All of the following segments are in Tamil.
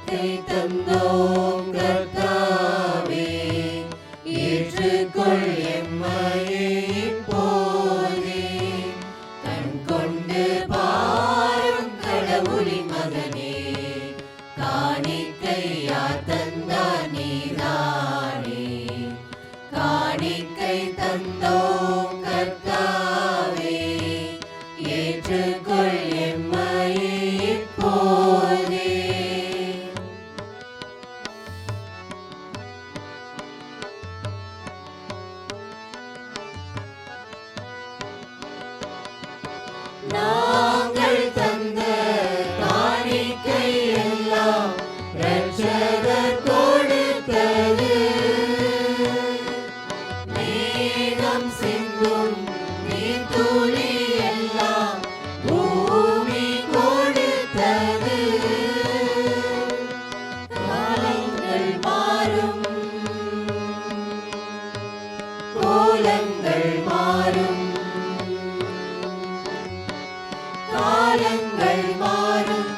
காணிக்கை தந்தோம் கர்த்தாவே, ஏற்றுக்கொள் எம்மையே இப்போதே. கண் கொண்டு பாரும் கடவுளின் மகனே, காணிக்கை யார் தந்தார் நீதானே. காணிக்கை தந்தோம் கர்த்தாவே, ஏற்றுக்கொள் எம்மையே இப்போதே. நாங்கள் தந்த காணிக்கை எல்லாம் இரட்சகர் கொடுத்தது. மேகம் சிந்தும் நீர்த்துளி எல்லாம் பூமி கொடுத்தது. காலங்கள் மாறும், கோலங்கள் மாறும், காலங்கள் மாறும்,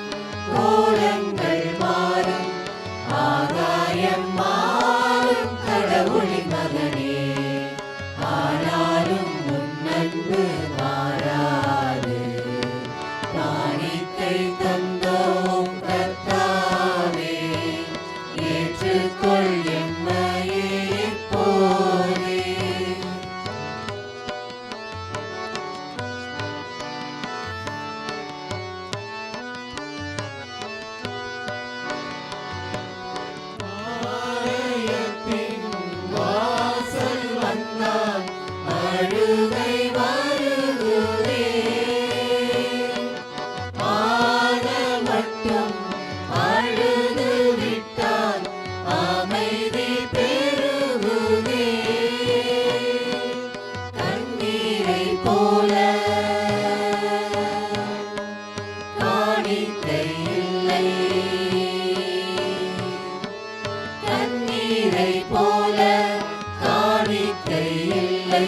கோலங்கள் மாறும், ஆகாயம் மாறும் கடவுளின் மகனே. ஆனாலும் உன் அன்பு மாறாது. காணிக்கை தந்தோம் கர்த்தாவே, ஏற்றுக்கொள் எம்மையே இப்போதே. ஆலயத்தின் வாசல் வந்தால் அழுகை வருகுதே. ஆன மட்டும் அழுது விட்டால் அமைதி பெருகுதே. கண்ணீரை போல காணிக்கை இல்லை, கண்ணீரை போல காணிக்கை இல்லை.